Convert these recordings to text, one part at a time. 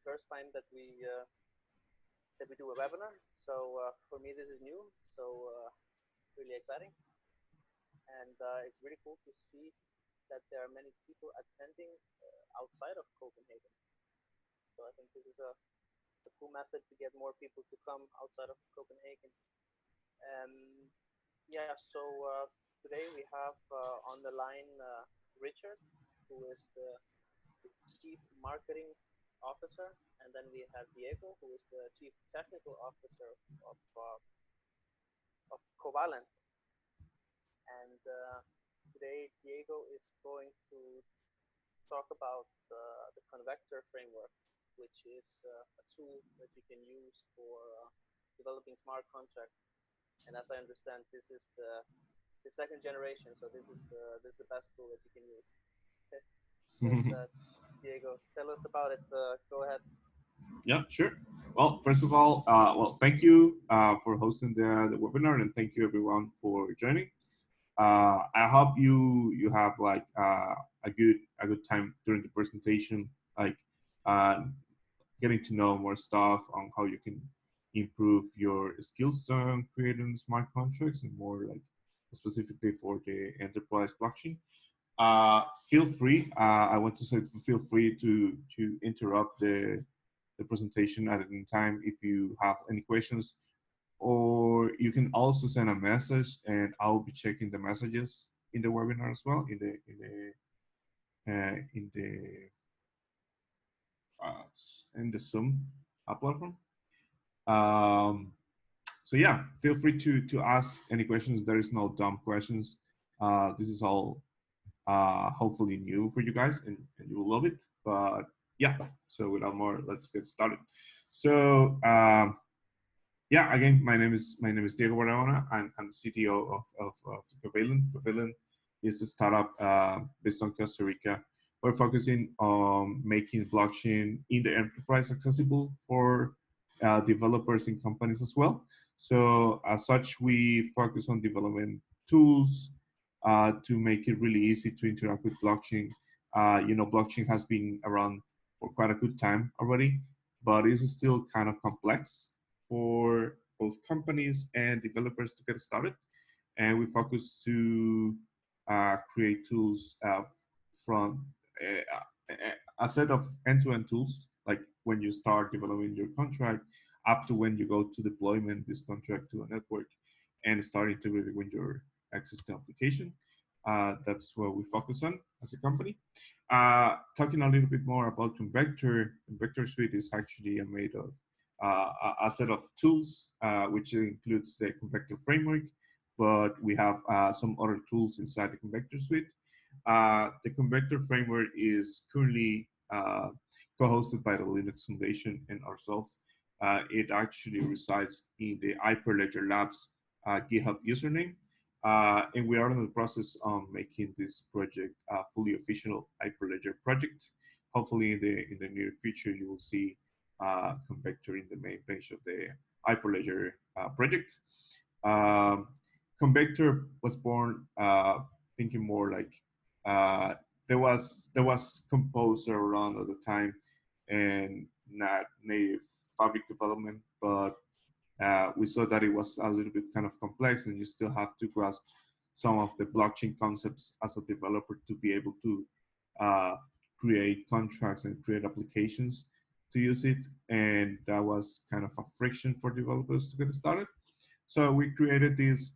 first time that we do a webinar. So for me, this is new. So really exciting, and it's really cool to see that there are many people attending outside of Copenhagen. So I think this is a cool method to get more people to come outside of Copenhagen. Yeah, so today we have on the line Richard, who is the Chief Marketing Officer, and then we have Diego, who is the Chief Technical Officer of Covalent. And today Diego is going to talk about the Convector framework, which is a tool that you can use for developing smart contracts. And as I understand, this is the second generation, so this is the best tool that you can use. So, Diego, tell us about it. Go ahead. Yeah, sure. Well, first of all, thank you for hosting the webinar, and thank you everyone for joining. I hope you have like a good time during the presentation, like getting to know more stuff on how you can improve your skills on creating smart contracts, and more like specifically for the enterprise blockchain. Feel free. I want to say, feel free to interrupt the presentation at any time if you have any questions, or you can also send a message, and I'll be checking the messages in the webinar as well, in the Zoom platform. So yeah, feel free to ask any questions. There is no dumb questions. This is all hopefully new for you guys, and you will love it. But yeah, so without more, let's get started. So yeah, again, my name is Diego Barahona. I'm CTO of Covalent. Covalent is a startup based on Costa Rica. We're focusing on making blockchain in the enterprise accessible for developers and companies as well. So as such, we focus on developing tools to make it really easy to interact with blockchain. Blockchain has been around for quite a good time already, but it's still kind of complex for both companies and developers to get started. And we focus to create tools from a set of end-to-end tools, like when you start developing your contract up to when you go to deployment this contract to a network and start integrating with your existing application. That's what we focus on as a company. Talking a little bit more about Convector. Convector Suite is actually made of a set of tools, which includes the Convector framework, but we have some other tools inside the Convector Suite. The Convector framework is currently co-hosted by the Linux Foundation and ourselves. It actually resides in the Hyperledger Labs GitHub username. And we are in the process of making this project a fully official Hyperledger project. Hopefully in the near future, you will see Convector in the main page of the Hyperledger project. Convector was born thinking more like there was Composer around at the time, and not native fabric development, but we saw that it was a little bit kind of complex, and you still have to grasp some of the blockchain concepts as a developer to be able to create contracts and create applications to use it. And that was kind of a friction for developers to get started. So we created this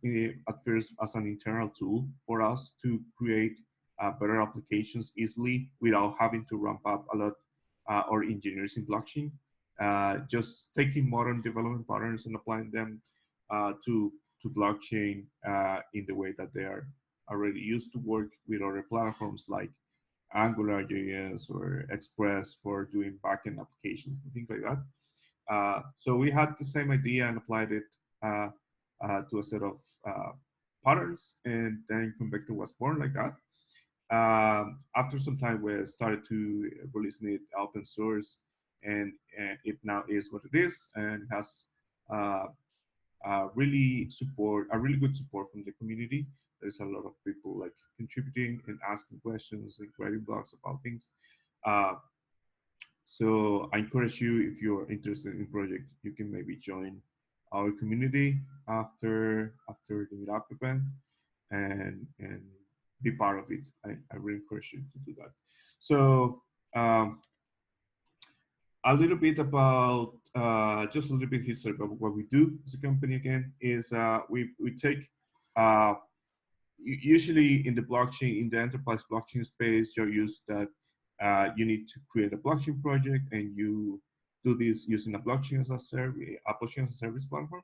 at first as an internal tool for us to create better applications easily without having to ramp up a lot our engineers in blockchain. Just taking modern development patterns and applying them to blockchain in the way that they are already used to work with other platforms like AngularJS or Express for doing backend applications and things like that. So we had the same idea and applied it to a set of patterns, and then Convector was born like that. After some time, we started to release it open source, and it now is what it is, and has really good support from the community. There's a lot of people like contributing and asking questions and writing blogs about things. So I encourage you, if you're interested in project, you can maybe join our community after the meetup event and be part of it. I really encourage you to do that. So um, a little bit about just a little bit history about what we do as a company again is we take usually in the blockchain, in the enterprise blockchain space, you're used that you need to create a blockchain project and you do this using a blockchain as a service, a blockchain as a service platform,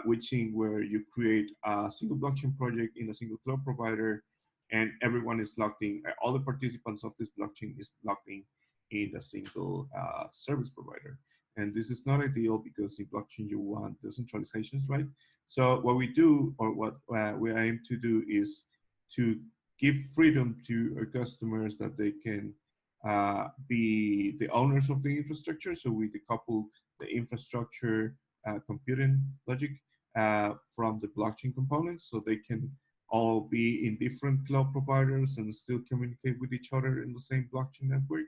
which in where you create a single blockchain project in a single cloud provider, and everyone is locked in. All the participants of this blockchain is locked in a single service provider. And this is not ideal because in blockchain you want decentralizations, right? So what we do, or what we aim to do, is to give freedom to our customers that they can be the owners of the infrastructure. So we decouple the infrastructure computing logic from the blockchain components, so they can all be in different cloud providers and still communicate with each other in the same blockchain network.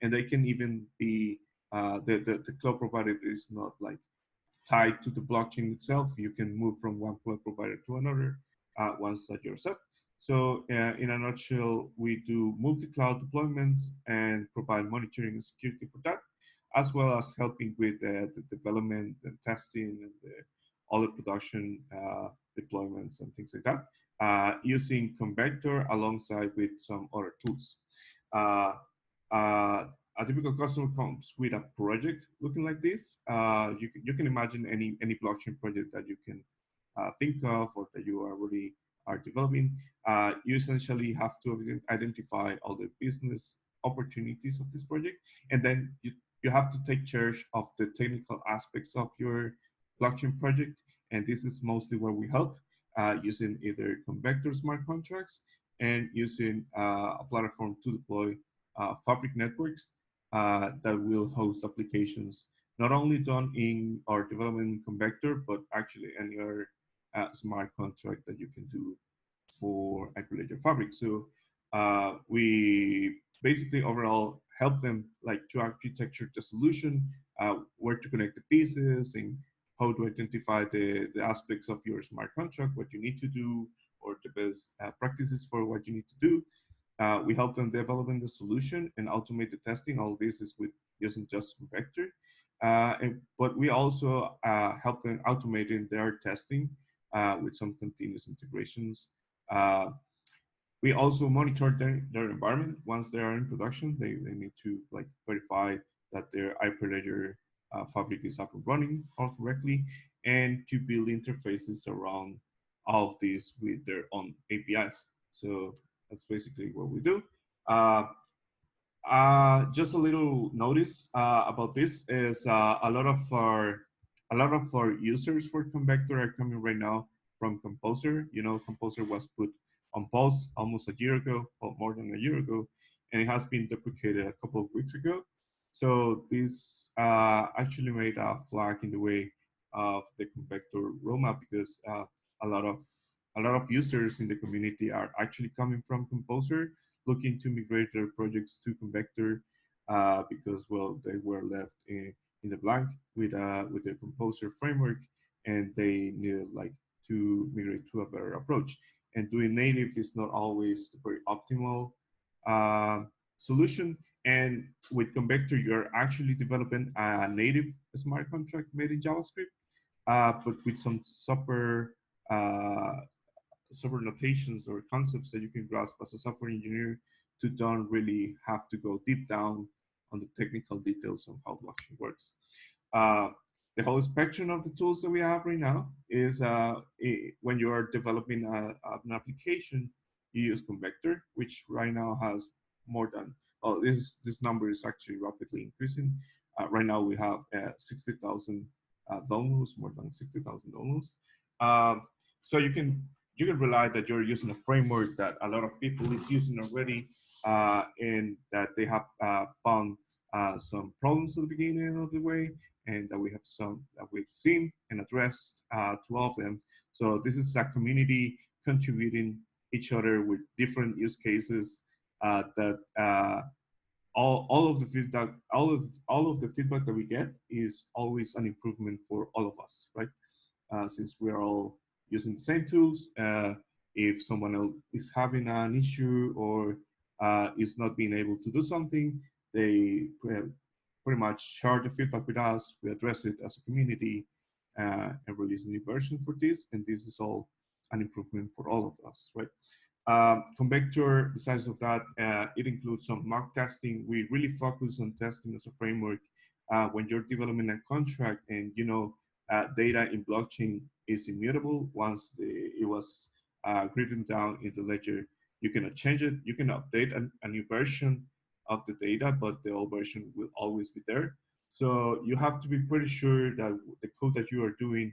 And they can even be the cloud provider is not like tied to the blockchain itself. You can move from one cloud provider to another once that you're set. So in a nutshell, we do multi-cloud deployments and provide monitoring and security for that, as well as helping with the development and testing and all the production deployments and things like that, using Convector alongside with some other tools. Uh, uh, a typical customer comes with a project looking like this. You can imagine any blockchain project that you can think of or that you already are developing. You essentially have to identify all the business opportunities of this project, and then you have to take charge of the technical aspects of your blockchain project. And this is mostly where we help, using either Convector smart contracts and using a platform to deploy fabric networks that will host applications not only done in our development Convector, but actually any other smart contract that you can do for Hyperledger Fabric. So we basically overall help them like to architecture the solution, where to connect the pieces, and how to identify the aspects of your smart contract, what you need to do, or the best practices for what you need to do. We help them developing the solution and automate the testing. All this is with using just Convector. But we also help them automating their testing with some continuous integrations. Uh, we also monitor their environment once they are in production. They need to like verify that their Hyperledger fabric is up and running all correctly, and to build interfaces around all of these with their own APIs. So that's basically what we do. Uh, just a little notice about this is a lot of our users for Convector are coming right now from Composer. You know, Composer was put on pause almost a year ago, or more than a year ago, and it has been deprecated a couple of weeks ago. So this actually made a flag in the way of the Convector roadmap, because a lot of a lot of users in the community are actually coming from Composer, looking to migrate their projects to Convector, because well they were left in the blank with the Composer framework, and they needed like to migrate to a better approach. And doing native is not always the very optimal uh, solution. And with Convector, you're actually developing a native smart contract made in JavaScript, but with some uh, software notations or concepts that you can grasp as a software engineer, to don't really have to go deep down on the technical details of how blockchain works. Uh, the whole spectrum of the tools that we have right now is when you are developing an application, you use Convector, which right now has more than, well, this number is actually rapidly increasing. Right now we have 60,000 downloads, more than 60,000 downloads. Uh, so you can rely that you're using a framework that a lot of people is using already, and that they have found some problems at the beginning of the way, and that we have some that we've seen and addressed to all of them. So this is a community contributing each other with different use cases that all of the feedback, all of the feedback that we get is always an improvement for all of us, right? Since we're all using the same tools. If someone else is having an issue or is not being able to do something, they pretty much share the feedback with us. We address it as a community and release a new version for this. And this is all an improvement for all of us, right? Convector, besides of that, it includes some mock testing. We really focus on testing as a framework when you're developing a contract and data in blockchain is immutable. Once it was written down in the ledger, you cannot change it. You can update a new version of the data, but the old version will always be there. So you have to be pretty sure that the code that you are doing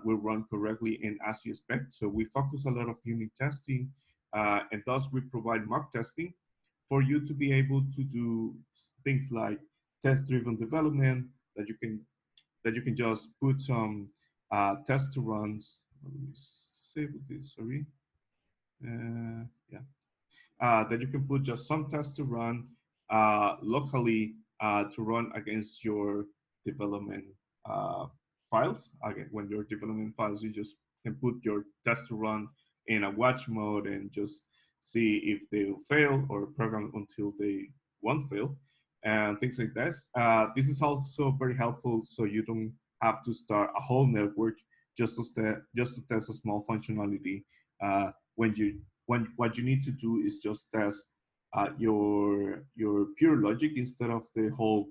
will run correctly and as you expect. So we focus a lot of unit testing, and thus we provide mock testing for you to be able to do things like test-driven development that you can just put some test runs. Let me disable this. Sorry. Yeah, that you can put just some tests to run locally to run against your development uh, files. Again, when your development files, you just can put your test to run in a watch mode and just see if they'll fail or program until they won't fail and things like this. This is also very helpful so you don't have to start a whole network just to test a small functionality when you when what you need to do is just test your pure logic instead of the whole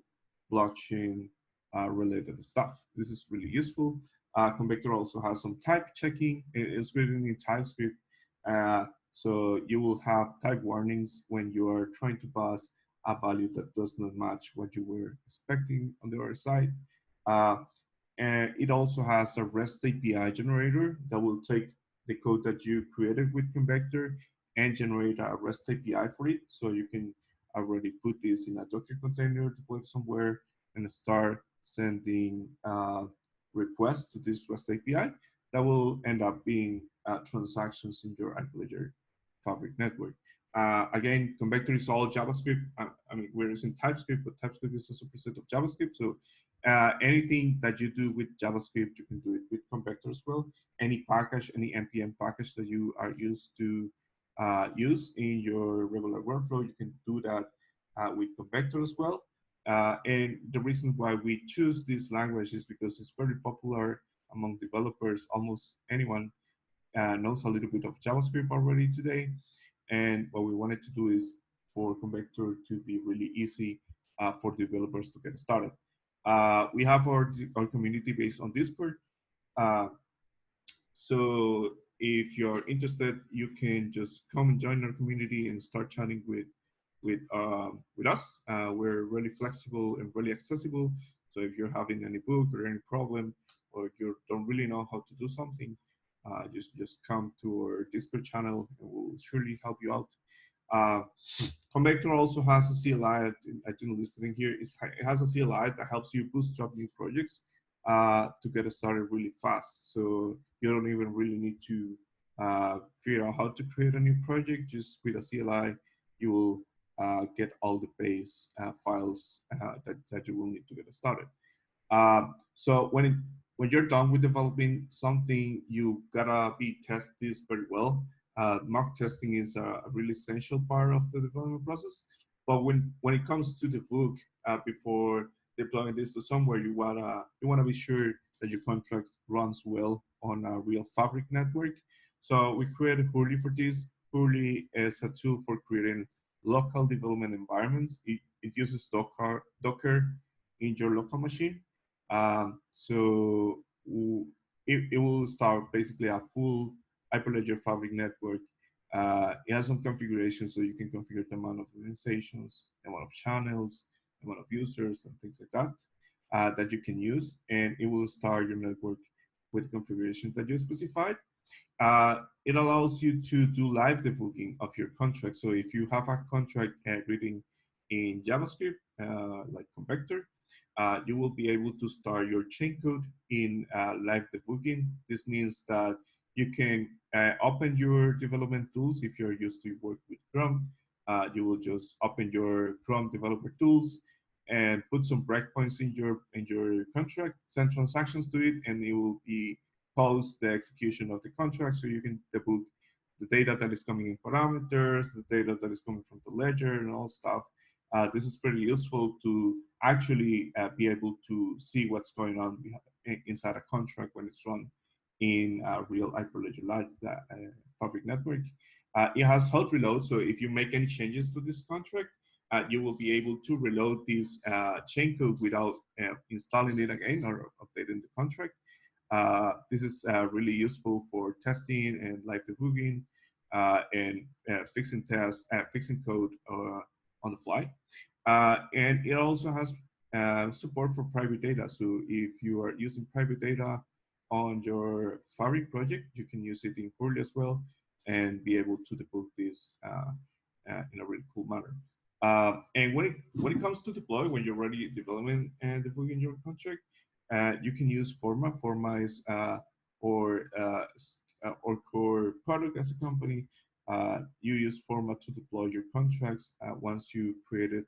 blockchain related stuff. This is really useful. Convector also has some type checking. It's written in TypeScript, so you will have type warnings when you are trying to pass a value that does not match what you were expecting on the other side. Uh, and it also has a REST API generator that will take the code that you created with Convector and generate a REST API for it. So you can already put this in a Docker container, deploy it somewhere, and start sending requests to this REST API that will end up being transactions in your Hyperledger Fabric network. Again, Convector is all JavaScript. I mean, we're using TypeScript, but TypeScript is a superset of JavaScript. So anything that you do with JavaScript, you can do it with Convector as well. Any package, any npm package that you are used to use in your regular workflow, you can do that with Convector as well. And the reason why we choose this language is because it's very popular among developers. Almost anyone knows a little bit of JavaScript already today. And what we wanted to do is for Convector to be really easy for developers to get started. We have our community based on Discord. Uh, so if you're interested, you can just come and join our community and start chatting with us. We're really flexible and really accessible. So if you're having any book or any problem, or if you don't really know how to do something, just come to our Discord channel and we'll surely help you out. Uh, Convector also has a CLI. I didn't list it in here. It has a CLI that helps you bootstrap new projects to get started really fast. So you don't even really need to figure out how to create a new project. Just with a CLI, you will get all the base files that you will need to get started. So when you're done with developing something, you gotta test this very well. Mock testing is a really essential part of the development process. But when it comes to the book, before deploying this to somewhere, you wanna be sure that your contract runs well on a real Fabric network. So we created Hurley for this. Hurley is a tool for creating local development environments. It uses Docker in your local machine. So it will start basically a full Hyperledger Fabric network. It has some configuration, so you can configure the amount of organizations, the amount of channels, the amount of users, and things like that that you can use. And it will start your network with configurations that you specified. It allows you to do live debugging of your contract. So if you have a contract written in JavaScript, like Convector, you will be able to start your chain code in live debugging. This means that you can open your development tools if you're used to work with Chrome. you will just open your Chrome developer tools and put some breakpoints in your contract, send transactions to it, and it will be post the execution of the contract, so you can debug the data that is coming in parameters, the data that is coming from the ledger, and all stuff. This is pretty useful to actually be able to see what's going on inside a contract when it's run in a real Hyperledger fabric network. It has hot reload, so if you make any changes to this contract, you will be able to reload this chain code without installing it again or updating the contract. This is really useful for testing and live debugging and fixing code on the fly. And it also has support for private data. So if you are using private data on your Fabric project, you can use it in Hurley as well and be able to debug this in a really cool manner. And when it comes to deploy, when you're already developing and debugging your contract, you can use Forma. Forma is or core product as a company. You use Forma to deploy your contracts once you created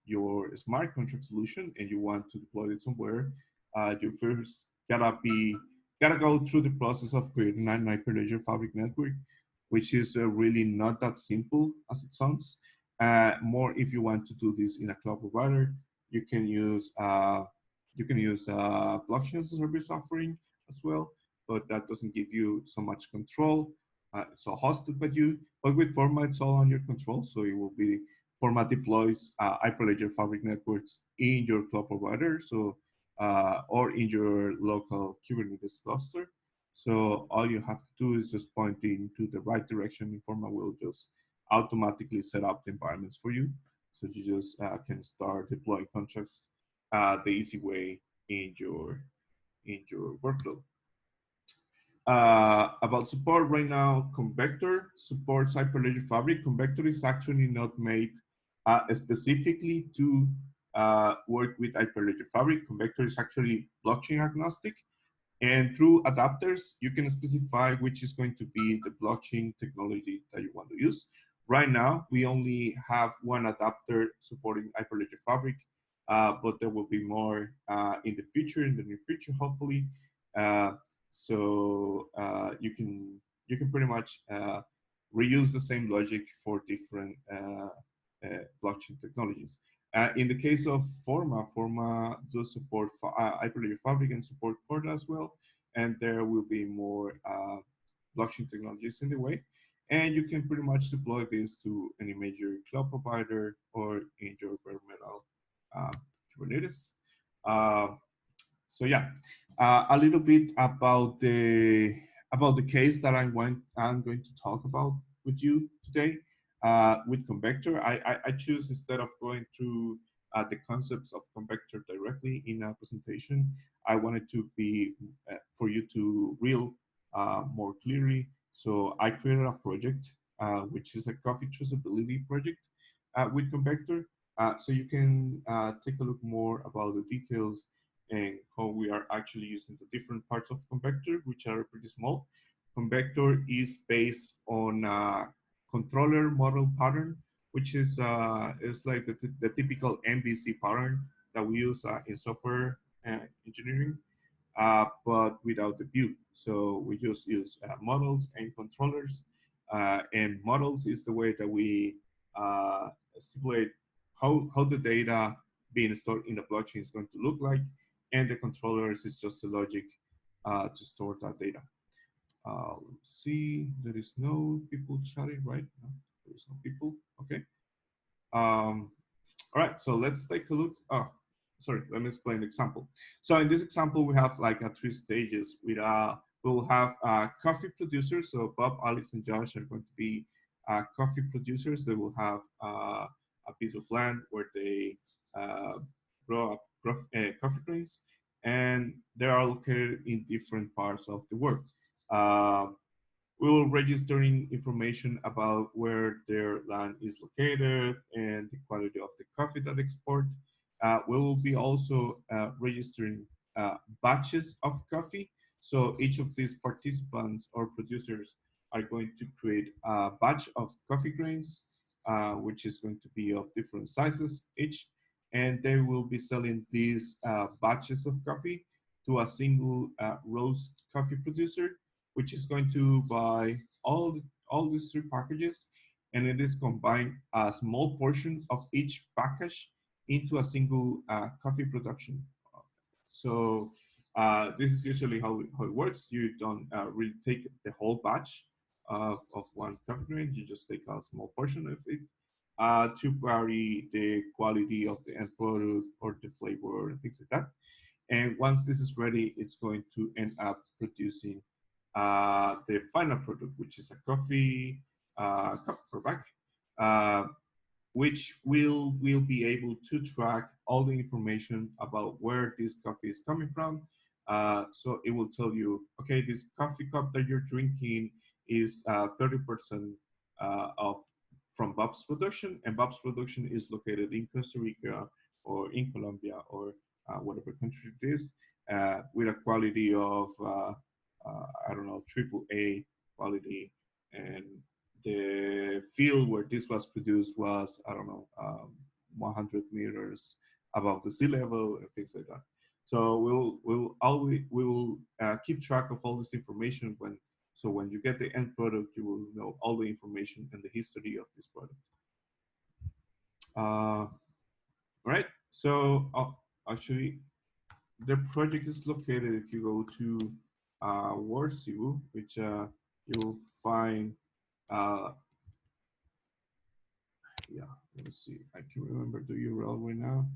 your smart contract solution and you want to deploy it somewhere. You first gotta go through the process of creating an Hyperledger Fabric network, which is really not that simple as it sounds. More if you want to do this in a cloud provider, you can use blockchain as a service offering as well, but that doesn't give you so much control. It's all hosted by you, but with Forma, it's all on your control. So it will be Forma deploys Hyperledger Fabric networks in your cloud provider, so or in your local Kubernetes cluster. So all you have to do is just point into the right direction. Informa will just automatically set up the environments for you. So you just can start deploying contracts the easy way in your workflow. About support right now, Convector supports Hyperledger Fabric. Convector is actually not made specifically to work with Hyperledger Fabric. Convector is actually blockchain agnostic. And through adapters, you can specify which is going to be the blockchain technology that you want to use. Right now, we only have one adapter supporting Hyperledger Fabric, but there will be more in the future, in the near future, hopefully. Uh, you can pretty much reuse the same logic for different blockchain technologies. In the case of Forma, Forma does support Hyperledger Fabric and support Corda as well, and there will be more blockchain technologies in the way. And you can pretty much deploy this to any major cloud provider or in your environmental uh, Kubernetes. Uh, so yeah, a little bit about the case that I'm going to talk about with you today. With Convector, I choose instead of going through the concepts of Convector directly in a presentation, I wanted to be for you to real more clearly. So I created a project which is a coffee traceability project with Convector. So you can take a look more about the details and how we are actually using the different parts of Convector, which are pretty small. Convector is based on a controller model pattern, which is like the typical MVC pattern that we use in software engineering, but without the view. So we just use models and controllers. And models is the way that we stipulate how the data being stored in the blockchain is going to look like. And the controllers is just the logic to store that data. Let's see, there is no people chatting, right? No, there is no people. Okay. Um, all right, so let's take a look. Oh, sorry, let me explain the example. So in this example, we have like three stages. We'll have coffee producers. So Bob, Alex, and Josh are going to be coffee producers. They will have a piece of land where they grow up coffee grains, and they are located in different parts of the world. Uh, we will registering information about where their land is located and the quality of the coffee that they export. We will be also registering batches of coffee. So each of these participants or producers are going to create a batch of coffee grains. which is going to be of different sizes each, and they will be selling these batches of coffee to a single roast coffee producer, which is going to buy all these three packages, and it is combined a small portion of each package into a single coffee production. So this is usually how it works. You don't really take the whole batch of one coffee grain. You just take a small portion of it to vary the quality of the end product or the flavor and things like that. And once this is ready, it's going to end up producing the final product, which is a coffee cup or bag. Uh, which will be able to track all the information about where this coffee is coming from. So it will tell you, okay, this coffee cup that you're drinking is 30% of from Bob's production, and Bob's production is located in Costa Rica or in Colombia or whatever country it is, with a quality of I don't know, triple A quality, and the field where this was produced was, I don't know, 100 meters above the sea level and things like that. So we will keep track of all this information when you get the end product, you will know all the information and the history of this product. Right. So actually, the project is located. If you go to RESTful, which you'll find yeah, let me see. I can remember the URL right now.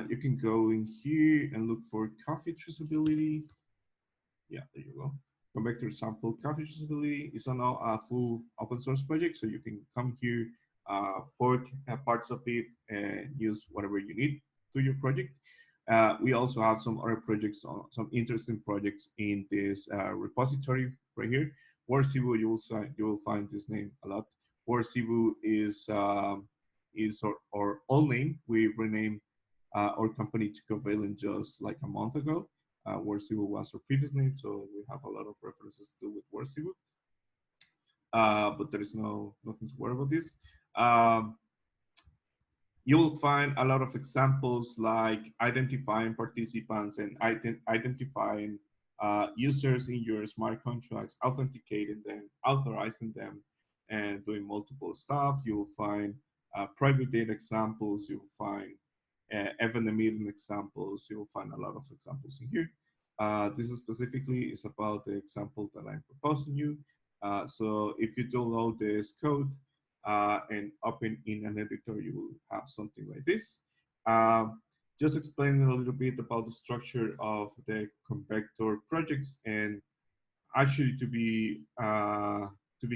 You can go in here and look for coffee traceability. Yeah, there you go. Convector sample coffee traceability is now a full open source project, so you can come here, fork parts of it, and use whatever you need to your project. We also have some other projects, some interesting projects in this repository right here. RESTful, you will find this name a lot. RESTful is our old name. We renamed our company to Copenhagen just like a month ago. RESTful was our previous name, so we have a lot of references to do with RESTful. But there is nothing to worry about this. You'll find a lot of examples like identifying participants and identifying users in your smart contracts, authenticating them, authorizing them, and doing multiple stuff. You'll find private data examples. You'll find event emitting examples. You'll find a lot of examples in here. This is specifically is about the example that I'm proposing you. So if you download this code, and open in an editor, you will have something like this. Just explaining a little bit about the structure of the Convector projects, and actually to be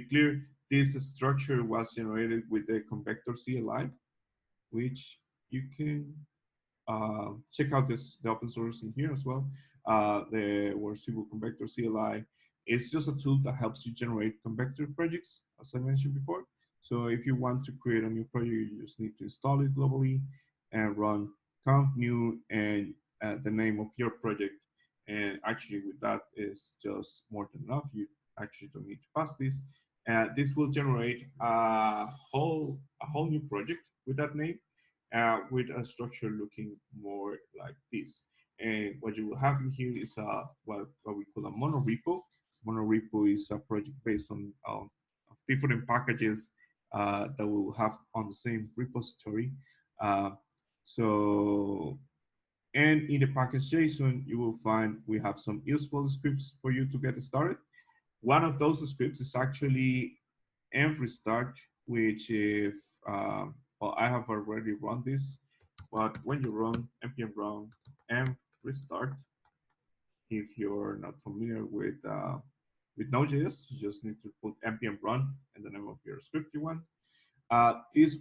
clear, this structure was generated with the Convector CLI, which you can check out the open source in here as well. The RESTful Convector CLI is just a tool that helps you generate Convector projects, as I mentioned before. So if you want to create a new project, you just need to install it globally and run conf new and the name of your project. And actually with that is just more than enough. You actually don't need to pass this. This will generate a whole new project with that name, with a structure looking more like this. And what you will have in here is what we call a monorepo. Monorepo is a project based on different packages that we will have on the same repository. Uh, so, and in the package JSON, you will find we have some useful scripts for you to get started. One of those scripts is actually env restart, which if, well, I have already run this, but when you run npm run env restart, if you're not familiar with Node.js, you just need to put npm run and the name of your script you want. This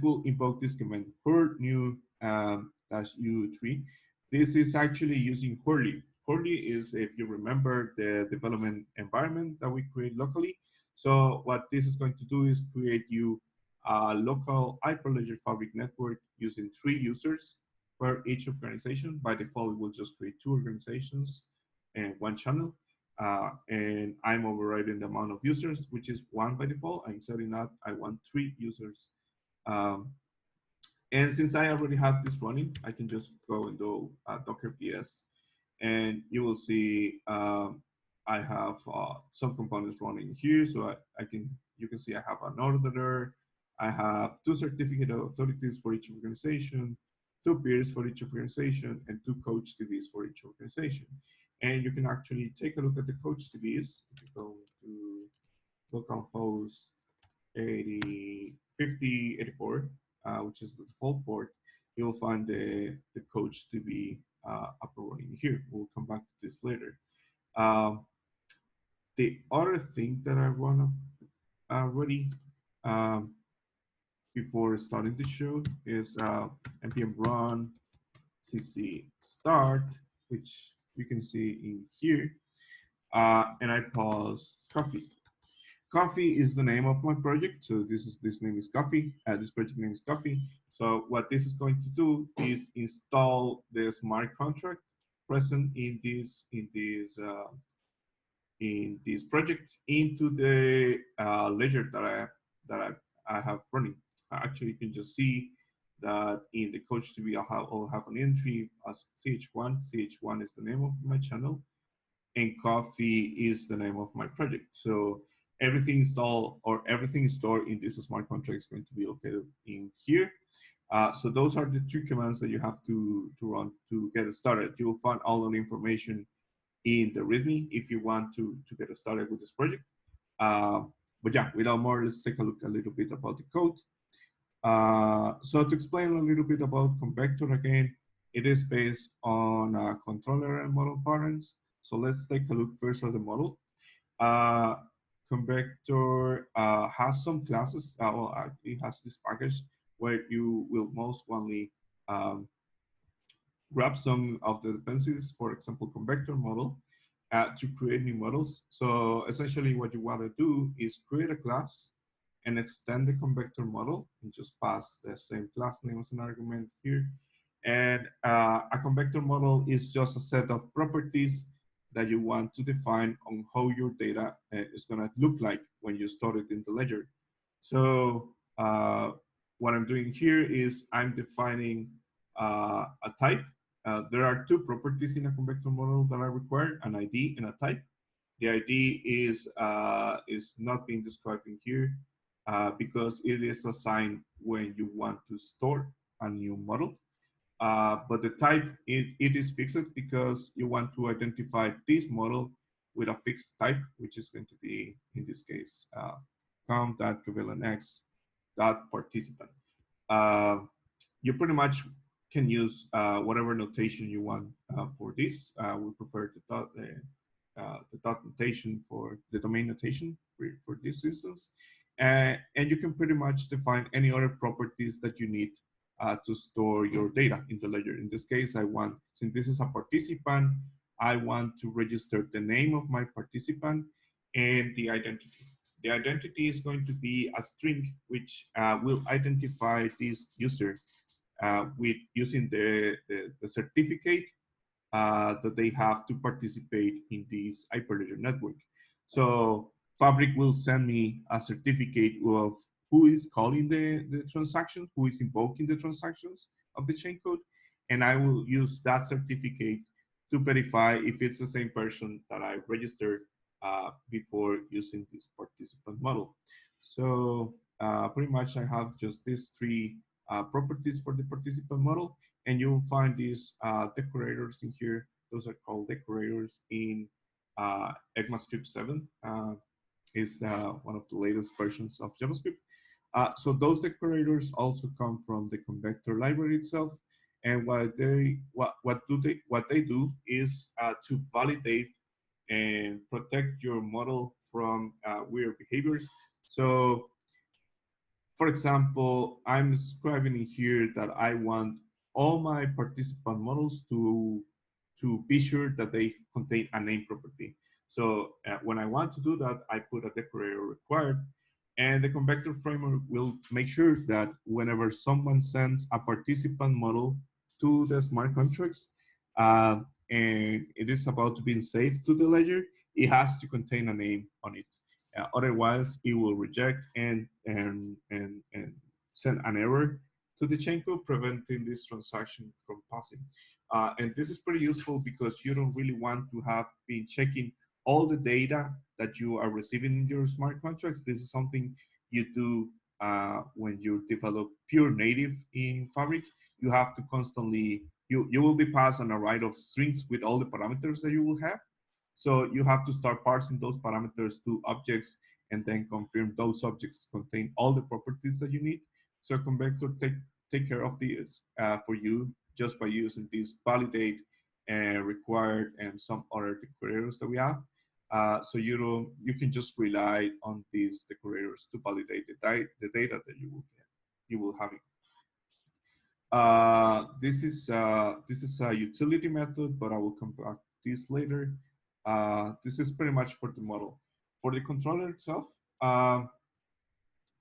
will invoke this command per new -u3. This is actually using Hurley. Hurley is, if you remember, the development environment that we create locally. So what this is going to do is create you a local Hyperledger fabric network using 3 users per each organization. By default, it will just create 2 organizations and 1 channel. and I'm overriding the amount of users, which is 1 by default. I'm setting up, I want 3 users. Um, and since I already have this running, I can just go and do Docker PS, and you will see I have some components running here. So you can see I have an auditor, I have 2 certificate authorities for each organization, 2 peers for each organization, and 2 coach TVs for each organization. And you can actually take a look at the coach TVs. If you go to localhost 80, 50, 84, which is the default port, you'll find the coach to be up and running here. We'll come back to this later. Um, the other thing that I want to already um, before starting the show is npm run cc start, which you can see in here. And I pause coffee. Coffee is the name of my project. So this name is Coffee. This project name is Coffee. So what this is going to do is install the smart contract present in this project into the ledger that I have running. Actually, you can just see that in the coach TV I'll have an entry as ch1. ch1 is the name of my channel, and Coffee is the name of my project. So everything installed or everything stored in this smart contract is going to be located in here. So those are the 2 commands that you have to run to get started. You will find all of the information in the README if you want to get started with this project. But yeah, without more, let's take a look a little bit about the code. So to explain a little bit about Convector again, it is based on controller and model parents. So let's take a look first at the model. Convector has some classes. It has this package where you will most commonly grab some of the dependencies, for example, Convector model, to create new models. So essentially what you want to do is create a class and extend the Convector model and just pass the same class name as an argument here. And a Convector model is just a set of properties that you want to define on how your data is going to look like when you store it in the ledger. So what I'm doing here is I'm defining a type. There are 2 properties in a Convector model that are required, an ID and a type. The ID is not being described in here because it is assigned when you want to store a new model. But the type, it is fixed because you want to identify this model with a fixed type, which is going to be, in this case, com.covalentx.participant. You pretty much can use whatever notation you want for this. We prefer the dot notation for the domain notation for this instance. And you can pretty much define any other properties that you need to store your data in the ledger. In this case, since this is a participant, I want to register the name of my participant and the identity. The identity is going to be a string which will identify this user with using the certificate that they have to participate in this Hyperledger network. So Fabric will send me a certificate of who is calling the transaction, who is invoking the transactions of the chain code, and I will use that certificate to verify if it's the same person that I registered before using this participant model. So pretty much I have just these 3 properties for the participant model, and you will find these decorators in here. Those are called decorators in ECMAScript 7. Is one of the latest versions of JavaScript. So those decorators also come from the Convector library itself. And what they do is to validate and protect your model from weird behaviors. So for example, I'm describing in here that I want all my participant models to be sure that they contain a name property. So when I want to do that, I put a decorator required, and the Convector framework will make sure that whenever someone sends a participant model to the smart contracts, and it is about to be saved to the ledger, it has to contain a name on it. Otherwise, it will reject and send an error to the chain code, preventing this transaction from passing. And this is pretty useful because you don't really want to have been checking all the data that you are receiving in your smart contracts. This is something you do when you develop pure native in Fabric. You have to constantly, you will be passed an array of strings with all the parameters that you will have. So you have to start parsing those parameters to objects and then confirm those objects contain all the properties that you need. So Convector take care of this for you just by using this validate and required and some other decorators that we have. So you can just rely on these decorators to validate the data that you will have. This is a utility method, but I will come back to this later. This is pretty much for the model. For the controller itself,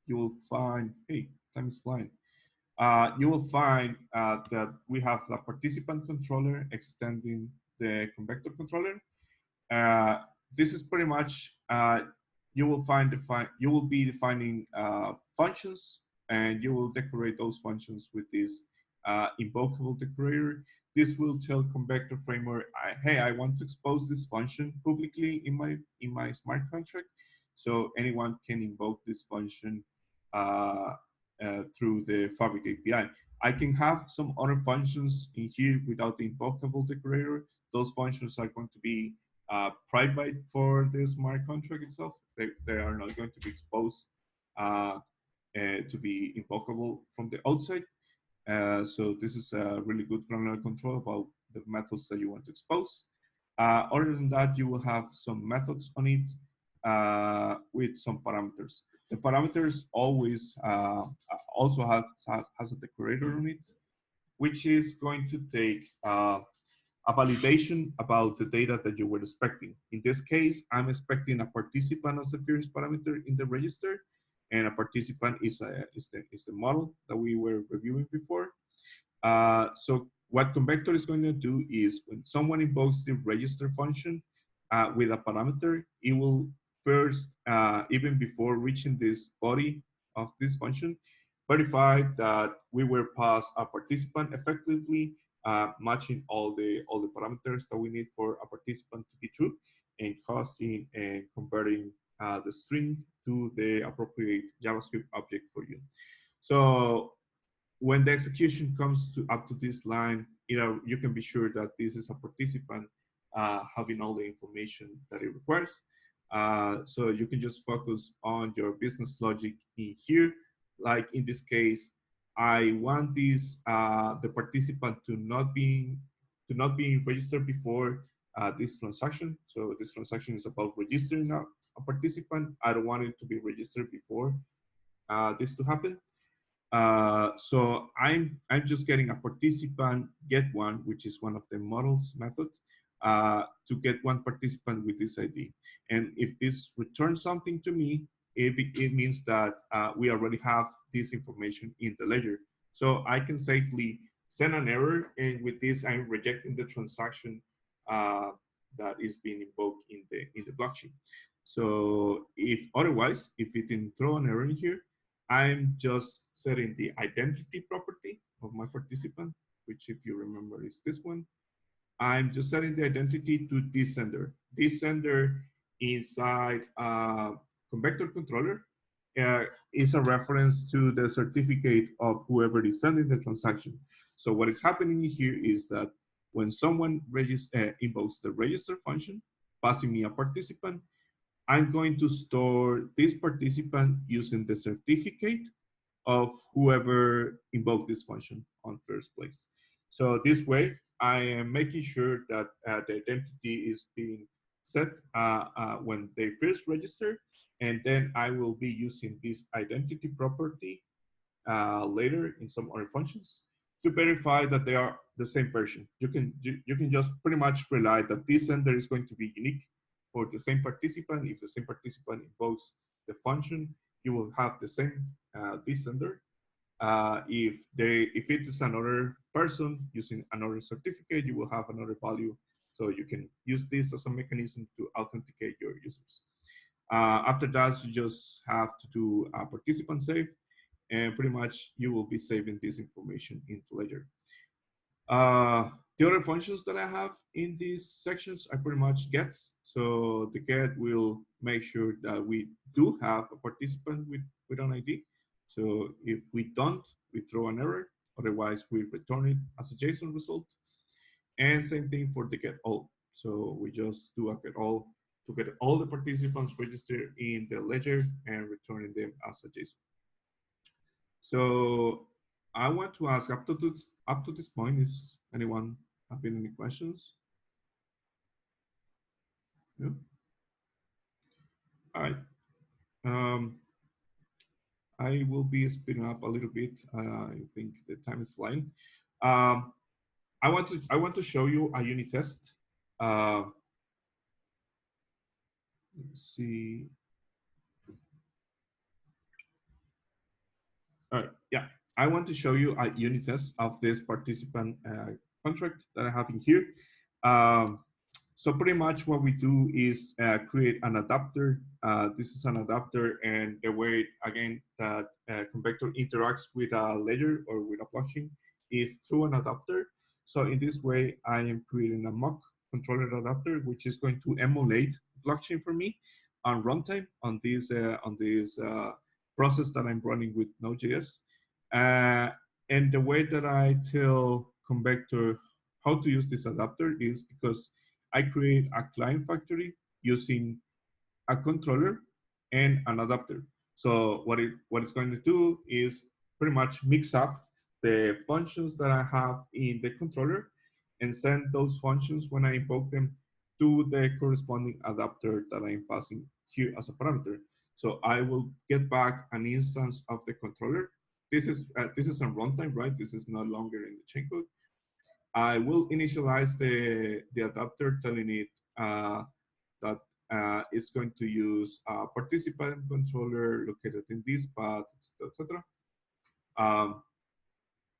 you will find, hey, time is flying. You will find that we have the participant controller extending the convector controller. Uh, this is pretty much you will be defining functions, and you will decorate those functions with this invocable decorator. This will tell Convector framework, hey, I want to expose this function publicly in my smart contract, so anyone can invoke this function uh, through the Fabric API. I can have some other functions in here without the invocable decorator. Those functions are going to be private for the smart contract itself. They are not going to be exposed to be invocable from the outside. So this is a really good granular control about the methods that you want to expose. Other than that, you will have some methods on it with some parameters. The parameters always also has a decorator on it, which is going to take a validation about the data that you were expecting. In this case, I'm expecting a participant as the first parameter in the register, and a participant is the model that we were reviewing before. So what Convector is going to do is when someone invokes the register function with a parameter, it will first, even before reaching this body of this function, verify that we were passed a participant effectively, matching all the parameters that we need for a participant to be true, and casting and converting the string to the appropriate JavaScript object for you. So when the execution comes to up to this line, you can be sure that this is a participant having all the information that it requires. So you can just focus on your business logic in here. Like in this case, I want this the participant to not be registered before this transaction. So this transaction is about registering a participant. I don't want it to be registered before this to happen. So I'm just getting a participant get one, which is one of the models method, to get one participant with this ID. And if this returns something to me, it means that we already have this information in the ledger. So I can safely send an error, and with this I'm rejecting the transaction that is being invoked in the blockchain. So if otherwise, if it didn't throw an error in here, I'm just setting the identity property of my participant, which if you remember is this one. I'm just setting the identity to this sender. This sender inside Convector controller is a reference to the certificate of whoever is sending the transaction. So what is happening here is that when someone invokes the register function, passing me a participant, I'm going to store this participant using the certificate of whoever invoked this function on first place. So this way, I am making sure that the identity is being set when they first register, and then I will be using this identity property later in some other functions to verify that they are the same person. You can just pretty much rely that this sender is going to be unique for the same participant. If the same participant invokes the function, you will have the same this sender. If it is another person using another certificate, you will have another value So you can use this as a mechanism to authenticate your users. After that, you just have to do a participant save, and pretty much you will be saving this information into Ledger. The other functions that I have in these sections are pretty much gets. So the get will make sure that we do have a participant with an ID. So if we don't, we throw an error. Otherwise, we return it as a JSON result. And same thing for the get all. So we just do a get all to get all the participants registered in the ledger and returning them as a JSON. So I want to ask up to this point, is anyone having any questions? No? All right. I will be speeding up a little bit. I think the time is flying. Um, I want to show you a unit test. Let's see. All right. Yeah, I want to show you a unit test of this participant contract that I have in here. Um, So pretty much what we do is create an adapter. This is an adapter, and the way, again, that Convector interacts with a ledger or with a blockchain is through an adapter. So in this way, I am creating a mock controller adapter, which is going to emulate blockchain for me on runtime on this process that I'm running with Node.js. And the way that I tell Convector how to use this adapter is because I create a client factory using a controller and an adapter. So what it's going to do is pretty much mix up the functions that I have in the controller and send those functions when I invoke them to the corresponding adapter that I'm passing here as a parameter. So I will get back an instance of the controller. This is on runtime, right? This is no longer in the chain code. I will initialize the adapter, telling it that it's going to use a participant controller located in this path, etc. Um,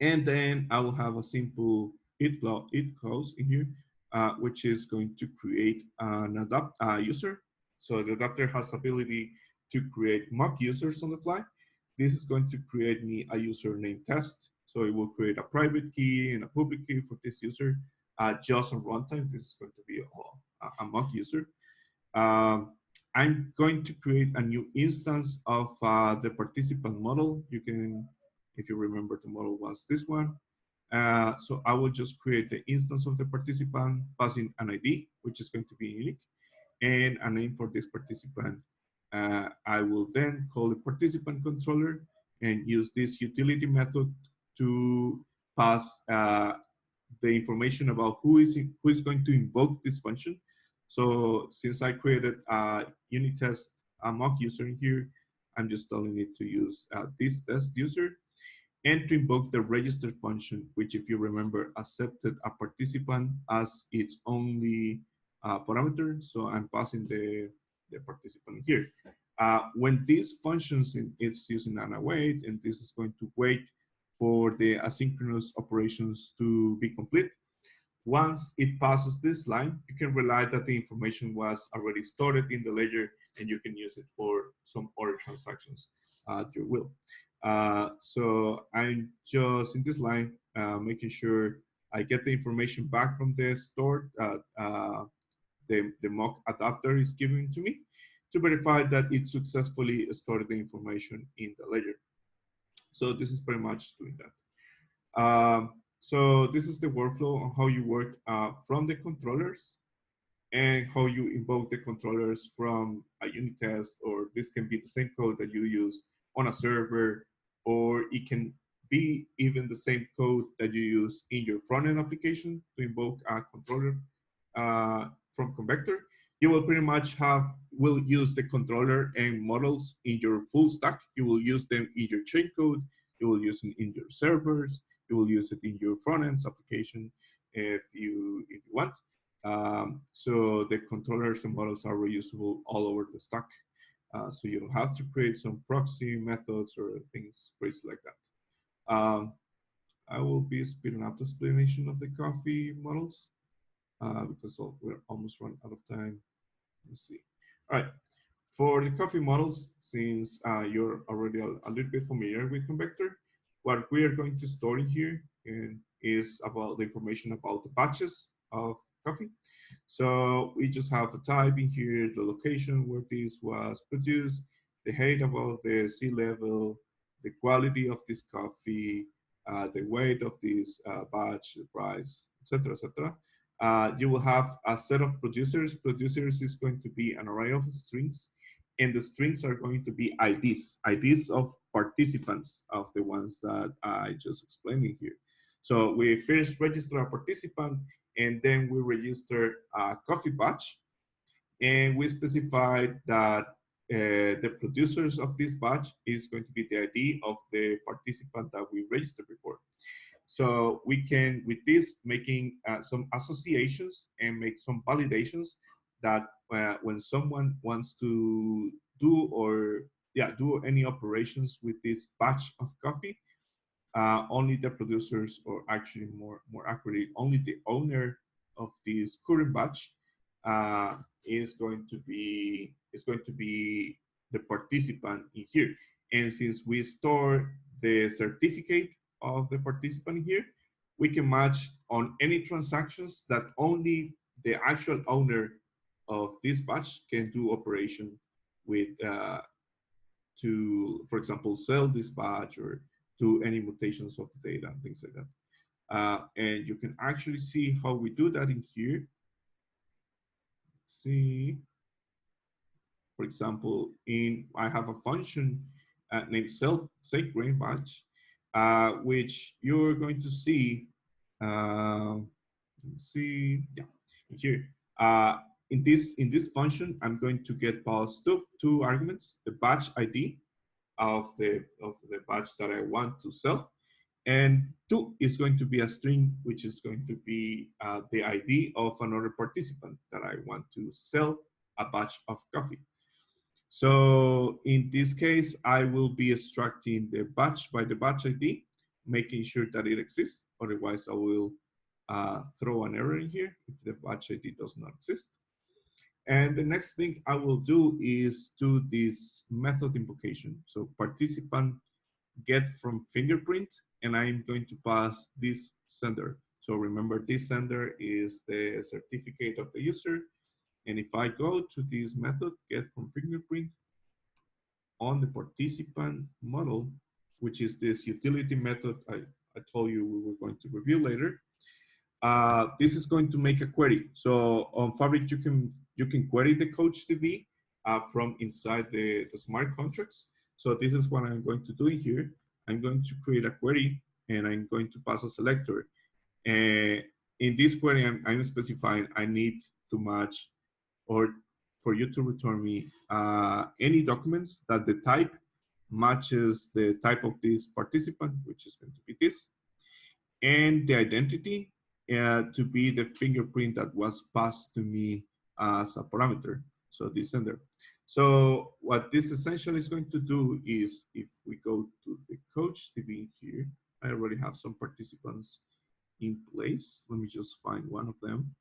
and then I will have a simple it clause in here, which is going to create an user. So the adapter has ability to create mock users on the fly. This is going to create me a username test. So it will create a private key and a public key for this user just on runtime. This is going to be a mock user. I'm going to create a new instance of the participant model. You can, if you remember, the model was this one. So I will just create the instance of the participant, passing an ID, which is going to be unique, and a name for this participant. I will then call the participant controller and use this utility method to pass the information about who is going to invoke this function. So since I created a unit test, a mock user in here, I'm just telling it to use this test user and to invoke the register function, which, if you remember, accepted a participant as its only parameter. So I'm passing the participant here. When these functions, it's using an await, and this is going to wait for the asynchronous operations to be complete. Once it passes this line, you can rely that the information was already stored in the ledger, and you can use it for some other transactions at your will. So I'm just in this line, making sure I get the information back from the store the mock adapter is giving to me to verify that it successfully stored the information in the ledger. So this is pretty much doing that. So this is the workflow on how you work from the controllers and how you invoke the controllers from a unit test, or this can be the same code that you use on a server, or it can be even the same code that you use in your front-end application to invoke a controller from Convector. You will pretty much will use the controller and models in your full stack. You will use them in your chain code. You will use it in your servers. You will use it in your front-end application if you want. So the controllers and models are reusable all over the stack. So you don't have to create some proxy methods or things crazy like that. I will be speeding up the explanation of the coffee models. because we're almost run out of time. Let me see. All right. For the coffee models, since you're already a little bit familiar with Convector, what we are going to store in here is about the information about the batches of coffee. So we just have a type in here, the location where this was produced, the height above the sea level, the quality of this coffee, the weight of this batch, the price, etc., etc. You will have a set of producers. Producers is going to be an array of strings, and the strings are going to be IDs of participants of the ones that I just explained in here. So we first register a participant, and then we register a coffee batch, and we specified that the producers of this batch is going to be the ID of the participant that we registered before. So we can, with this, making some associations and make some validations that when someone wants to do any operations with this batch of coffee, only the producers, or actually more accurately, only the owner of this current batch is going to be the participant in here. And since we store the certificate of the participant here, we can match on any transactions that only the actual owner of this batch can do operation with to, for example, sell this batch or do any mutations of the data and things like that. And you can actually see how we do that in here. Let's see, for example, I have a function named say grain batch, which you're going to see. Let me see, yeah, in here. In this function, I'm going to get pass two arguments: the batch ID of the batch that I want to sell, and two is going to be a string, which is going to be the ID of another participant that I want to sell a batch of coffee. So in this case, I will be extracting the batch by the batch ID, making sure that it exists. Otherwise, I will throw an error in here if the batch ID does not exist. And the next thing I will do is do this method invocation. So participant get from fingerprint, and I'm going to pass this sender. So remember, this sender is the certificate of the user. And if I go to this method, get from fingerprint, on the participant model, which is this utility method I told you we were going to review later, this is going to make a query. So on Fabric, you can query the CoachDB from inside the smart contracts. So this is what I'm going to do here. I'm going to create a query, and I'm going to pass a selector. And in this query, I'm specifying I need to match, or for you to return me any documents that the type matches the type of this participant, which is going to be this, and the identity to be the fingerprint that was passed to me as a parameter, so this sender. So what this essentially is going to do is, if we go to the CoachDB here, I already have some participants in place. Let me just find one of them.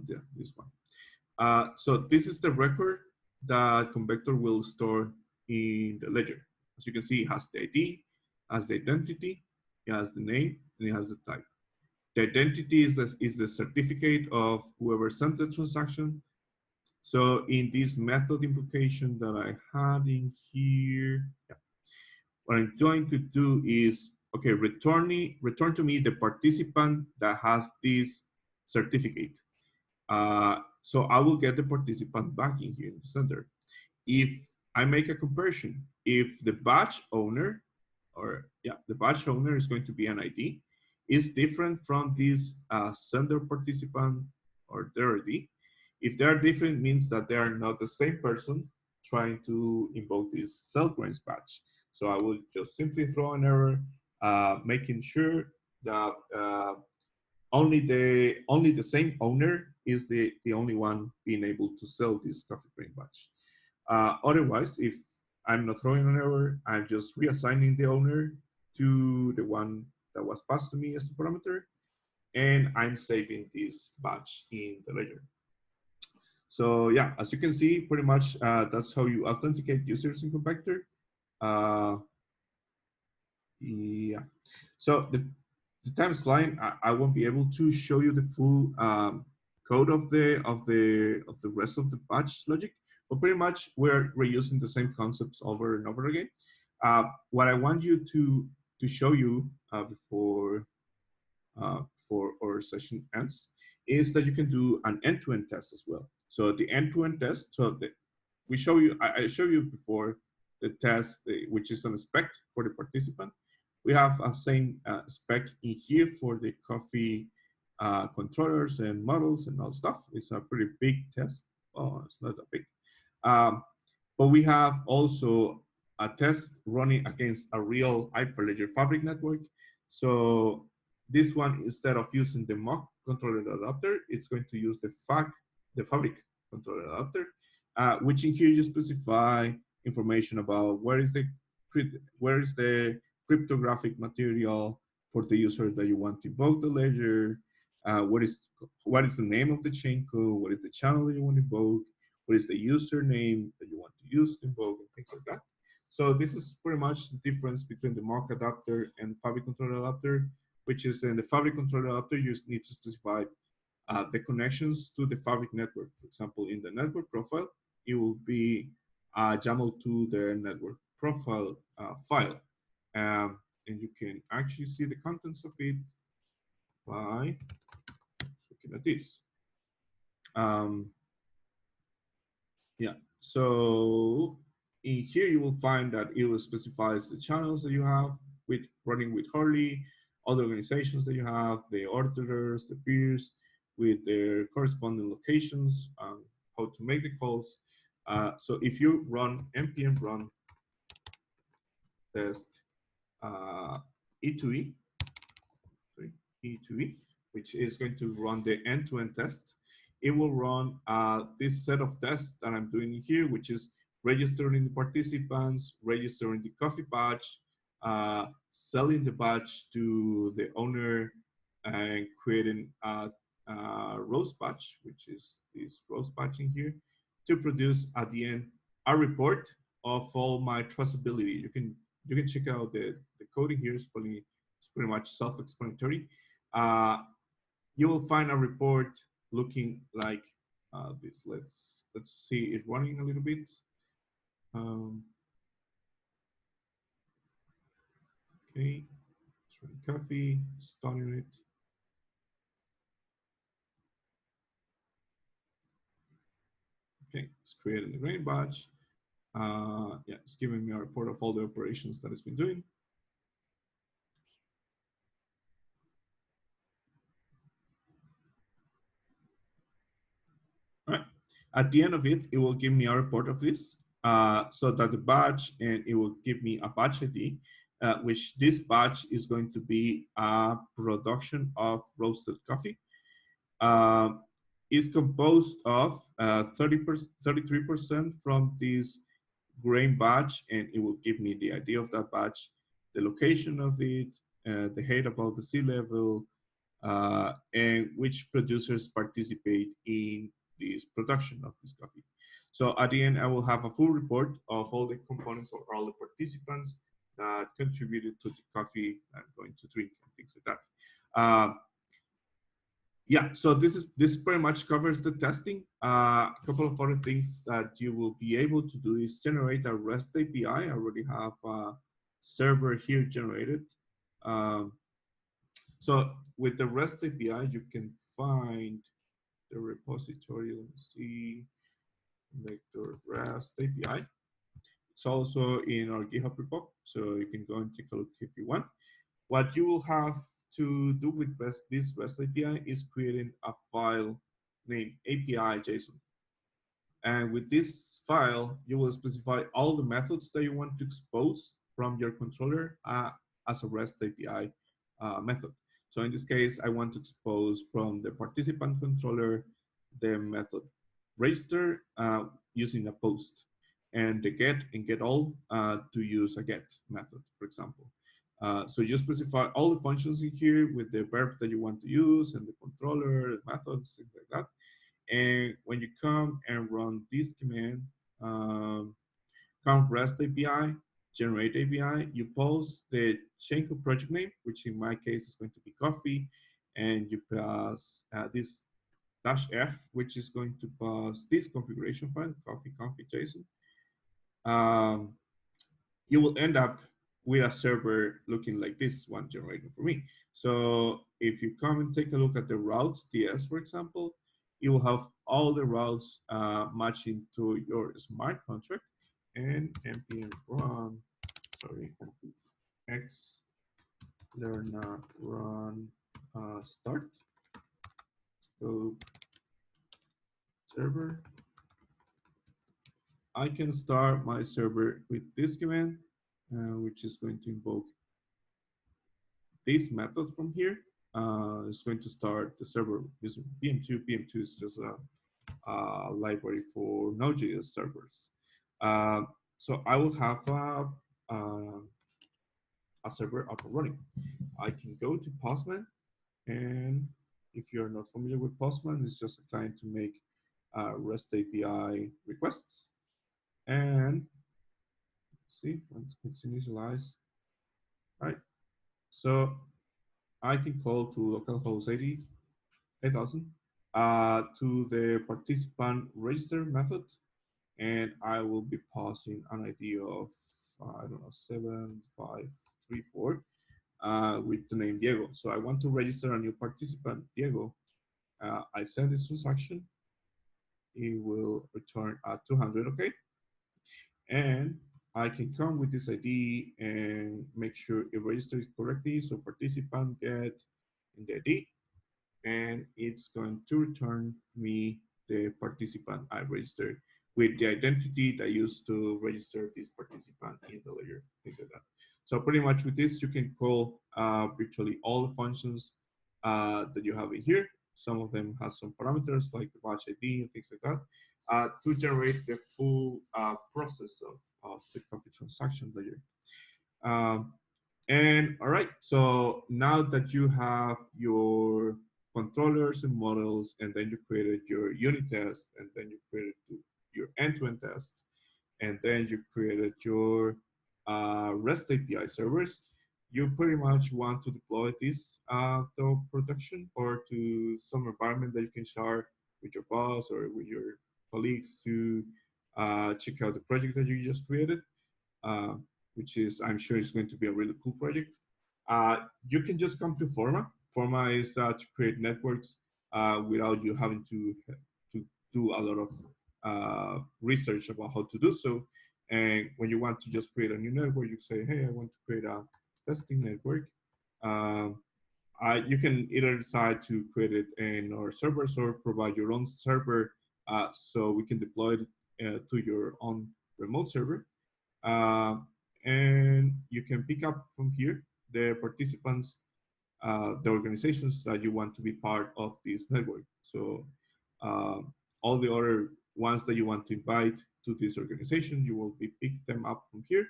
Yeah, this one. So this is the record that Convector will store in the ledger. As you can see, it has the ID, has the identity, it has the name, and it has the type. The identity is the certificate of whoever sent the transaction. So in this method invocation that I had in here, yeah, what I'm going to do is, okay, return to me the participant that has this certificate. So I will get the participant back in here in the center. If I make a conversion, if the batch owner, the batch owner is going to be an ID, is different from this sender participant or their ID. If they are different, means that they are not the same person trying to invoke this sell grains batch. So I will just simply throw an error, making sure that only the same owner is the only one being able to sell this coffee grain batch. Otherwise, if I'm not throwing an error, I'm just reassigning the owner to the one that was passed to me as the parameter. and I'm saving this batch in the ledger. So yeah, as you can see, pretty much that's how you authenticate users in Convector. Uh, yeah. So the time is flying. I won't be able to show you the full code of the rest of the batch logic, but pretty much we're reusing the same concepts over and over again. What I want you to show you before our session ends is that you can do an end-to-end test as well. So the end-to-end test. So we show you. I show you before the test, which is an spec for the participant. We have a same spec in here for the coffee controllers and models and all stuff. It's a pretty big test. Oh, it's not that big. Um, but we have also a test running against a real Hyperledger fabric network. So this one, instead of using the mock controller adapter, it's going to use the fabric controller adapter, which in here you specify information about where is the cryptographic material for the user that you want to invoke the ledger, what is the name of the chain code, what is the channel that you want to invoke, what is the username that you want to use to invoke, and things like that. So this is pretty much the difference between the mock adapter and fabric controller adapter, which is in the fabric controller adapter, you just need to specify the connections to the fabric network. For example, in the network profile, it will be YAML to the network profile file. And you can actually see the contents of it by looking at this. Yeah, so in here you will find that it will specifies the channels that you have with running with Hurley, all the organizations that you have, the auditors, the peers, with their corresponding locations, how to make the calls. So if you run npm run test E2E, sorry, E2E, which is going to run the end-to-end test, it will run this set of tests that I'm doing here, which is registering the participants, registering the coffee batch, selling the batch to the owner, and creating a roast batch, which is this roast batch in here, to produce at the end a report of all my traceability. You can check out the coding here. It's pretty much self-explanatory. You will find a report looking like this. Let's see it running a little bit. Okay, it's running coffee, starting it. Okay, it's creating the grain batch. Yeah, it's giving me a report of all the operations that it's been doing. All right. At the end of it, it will give me a report of this, so that the batch, and it will give me a batch ID, which this batch is going to be a production of roasted coffee. Is composed of 33% from this grain batch, and it will give me the idea of that batch, the location of it, the height about the sea level, and which producers participate in this production of this coffee. So at the end, I will have a full report of all the components or all the participants that contributed to the coffee I'm going to drink and things like that. Yeah, so this pretty much covers the testing. A couple of other things that you will be able to do is generate a REST API. I already have a server here generated. So with the REST API, you can find the repository. Let me see, Convector REST API. It's also in our GitHub repo, so you can go and take a look if you want. What you will have to do with this REST API is creating a file named API.json. And with this file, you will specify all the methods that you want to expose from your controller as a REST API method. So in this case, I want to expose from the participant controller the method register using a post, and the get and get all to use a get method, for example. So you specify all the functions in here with the verb that you want to use and the controller, methods, things like that. And when you come and run this command, conf REST API, generate API, you post the chain code project name, which in my case is going to be coffee, and you pass this -f, which is going to pass this configuration file, coffee config.json. You will end up with a server looking like this one generating for me. So if you come and take a look at the routes TS, for example, you will have all the routes matching to your smart contract and npm run, sorry, x learner run start scope server. I can start my server with this command, which is going to invoke this method from here. It's going to start the server using PM2. PM2 is just a library for Node.js servers. So I will have a server up and running. I can go to Postman, and if you're not familiar with Postman, it's just a client to make REST API requests. And see, once it's initialized, right? So I can call to localhost 8000 to the participant register method, and I will be passing an ID of I don't know 7534 with the name Diego. So I want to register a new participant, Diego. I send this transaction. It will return at 200, okay? And I can come with this ID and make sure it registers correctly. So participant get in the ID, and it's going to return me the participant I registered with the identity that I used to register this participant in the ledger, things like that. So pretty much with this, you can call virtually all the functions that you have in here. Some of them have some parameters like the batch ID and things like that to generate the full process of the coffee transaction ledger. Um, and all right, so now that you have your controllers and models, and then you created your unit test, and then you created your end-to-end test, and then you created your REST API servers, you pretty much want to deploy this to production or to some environment that you can share with your boss or with your colleagues to check out the project that you just created. Uh, which is, I'm sure, is going to be a really cool project. You can just come to Forma. Forma is to create networks without you having to do a lot of research about how to do so. And when you want to just create a new network, you say, hey, I want to create a testing network. You can either decide to create it in our servers or provide your own server so we can deploy it to your own remote server. Uh, and you can pick up from here the participants, the organizations that you want to be part of this network. So all the other ones that you want to invite to this organization, you will be pick them up from here.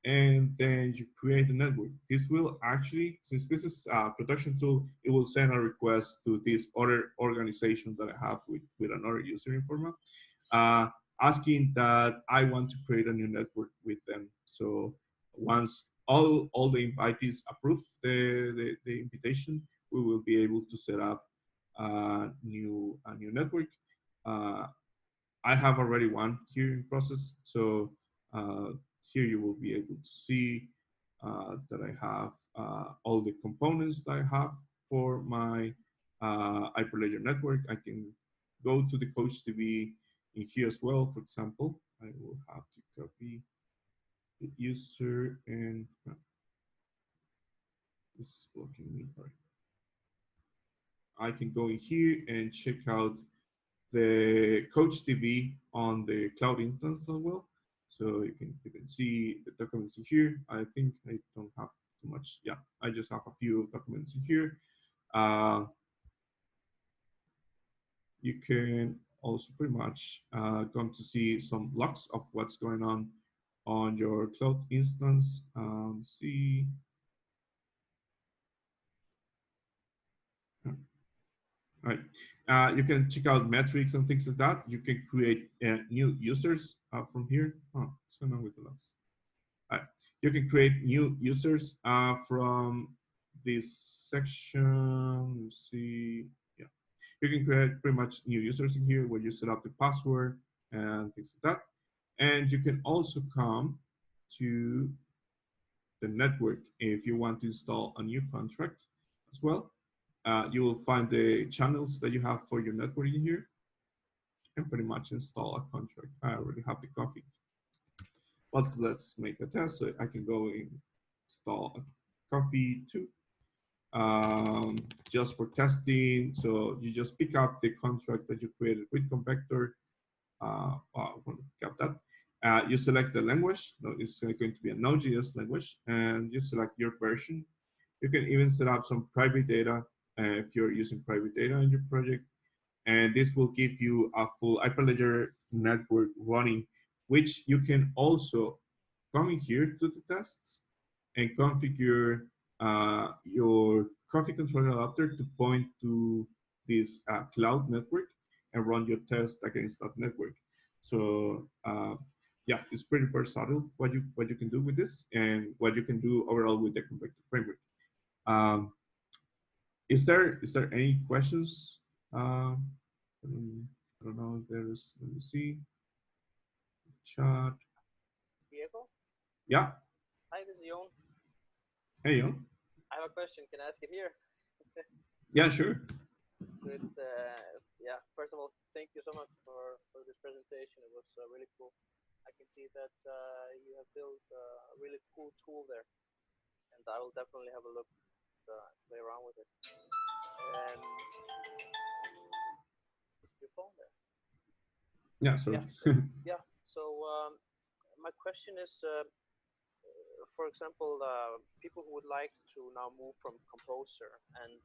And then you create a network. This will actually, since this is a production tool, it will send a request to this other organization that I have with another user in Forma. Asking that I want to create a new network with them. So once all the invitees approve the invitation, we will be able to set up a new network. I have already one here in process. So here you will be able to see that I have all the components that I have for my Hyperledger network. I can go to the Coach TV in here as well. For example, I will have to copy the user and this is blocking me. All right. I can go in here and check out the Coach TV on the cloud instance as well. So you can see the documents in here. I think I don't have too much. Yeah, I just have a few documents in here. You can also pretty much come to see some logs of what's going on your cloud instance. See, right? You can check out metrics and things like that. You can create new users from here. Oh, what's going on with the logs? Right. You can create new users from this section. Let's see, yeah, you can create pretty much new users in here where you set up the password and things like that. And you can also come to the network if you want to install a new contract as well. You will find the channels that you have for your network in here and pretty much install a contract. I already have the config. But let's make a test. So I can go and install a coffee too, just for testing. So you just pick up the contract that you created with Convector. I'm going to pick up that. You select the language. No, it's going to be a Node.js language, and you select your version. You can even set up some private data if you're using private data in your project, and this will give you a full Hyperledger network running, which you can also come in here to the tests and configure your coffee controller adapter to point to this cloud network and run your test against that network. So yeah, it's pretty versatile what you can do with this and what you can do overall with the Convector framework. Um, is there any questions? I don't know if there's. Let me see. Chat. Diego, Yeah. hi, this is Jon. Hey, yo. I have a question. Can I ask it here? Yeah, sure. Good. Yeah. First of all, thank you so much for this presentation. It was really cool. I can see that you have built a really cool tool there, and I will definitely have a look, play around with it. Um, is your phone there? Yeah, sorry. Yeah. Yeah. So my question is, for example, people who would like to now move from Composer and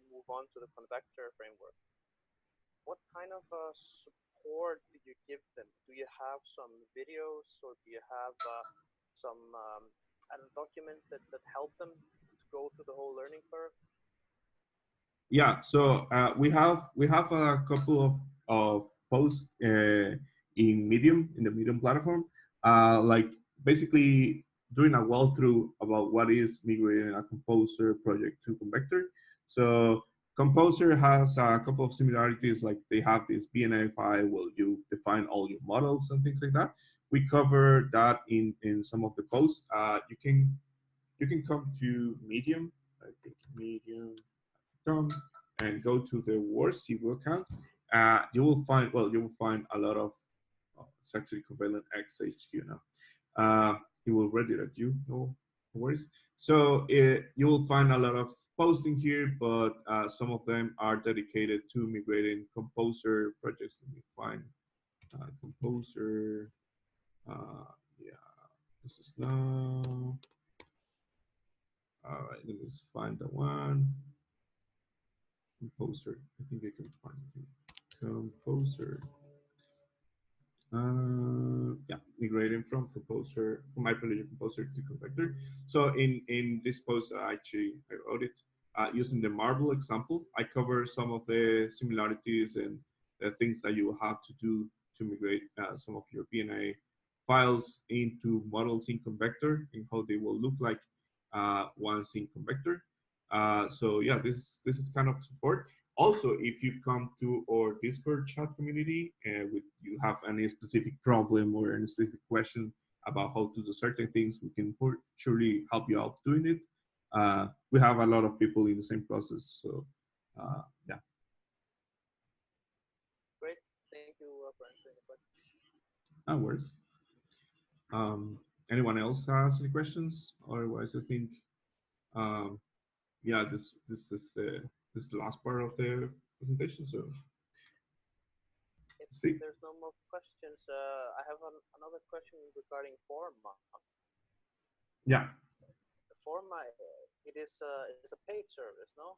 move on to the Convector framework, what kind of support do you give them? Do you have some videos, or do you have some I don't know, documents that help them to go through the whole learning curve? Yeah, so we have a couple of posts in Medium, in the Medium platform, like basically doing a walkthrough about what is migrating a Composer project to Convector. So Composer has a couple of similarities, like they have this BNI file where you define all your models and things like that. We cover that in some of the posts. You can come to Medium, I think Medium come and go to the WordCV account, you will find a lot of it's actually Covalent X HQ now. It will redirect you, no worries. So you will find a lot of posting here, but some of them are dedicated to migrating Composer projects. Let me find Composer. Yeah, this is now. All right, let me just find the one. Composer. I think I can find it. Composer. Yeah, migrating from Composer, from Hyperledger Composer to Convector. So in this post, I wrote it using the Marble example. I cover some of the similarities and the things that you will have to do to migrate some of your PNA files into models in Convector and how they will look like once in Convector. So yeah, this is kind of support. Also, if you come to our Discord chat community and you have any specific problem or any specific question about how to do certain things, we can surely help you out doing it. We have a lot of people in the same process, so yeah. Great. Thank you for answering the question. No worries. Um, Anyone else has any questions? Otherwise, I think um, yeah, this is the last part of the presentation. So If see. there's no more questions, I have another question regarding Forma. Yeah. Forma, it is a paid service, no?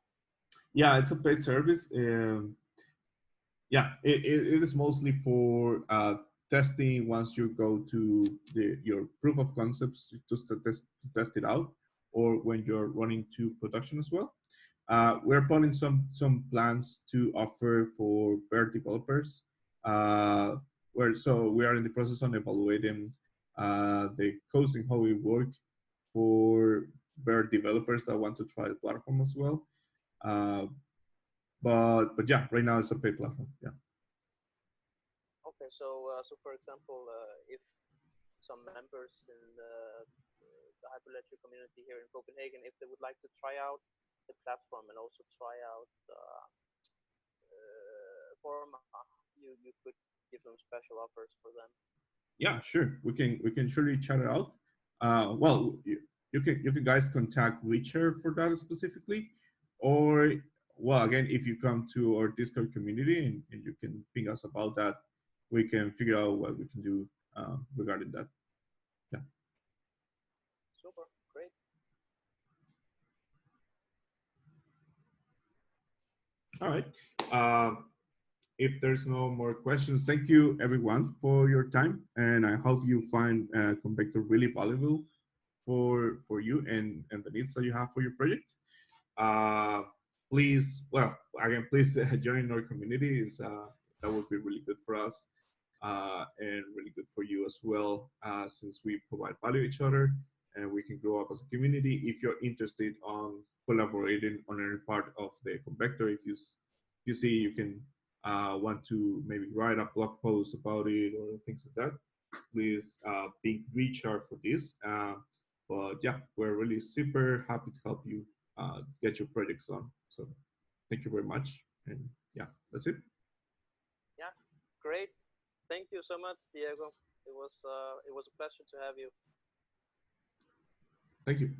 Yeah, it's a paid service. Yeah, it is mostly for testing once you go to your proof of concepts to test it out, or when you're running to production as well. we're putting some plans to offer for Bear developers. We are in the process on evaluating the coding how it work for Bear developers that want to try the platform as well. But yeah, right now it's a paid platform. Yeah. Okay, so for example, if some members in the Hyperledger community here in Copenhagen, if they would like to try out the platform and also try out Forma, you could give them special offers for them. Yeah, sure. We can surely chat it out. Well, you can guys contact Richard for that specifically, or well, again, if you come to our Discord community and you can ping us about that, we can figure out what we can do regarding that. Yeah. Super, great. All right. If there's no more questions, thank you everyone for your time, and I hope you find Convector really valuable for you and the needs that you have for your project. Uh, Please, well, again, please join our community. That would be really good for us and really good for you as well, since we provide value to each other and we can grow up as a community. If you're interested on collaborating on any part of the Convector, if you see you can want to maybe write a blog post about it or things like that, please think Richard for this. But yeah, we're really super happy to help you get your projects on. So thank you very much. And yeah, that's it. Yeah, great. Thank you so much, Diego. It was a pleasure to have you. Thank you.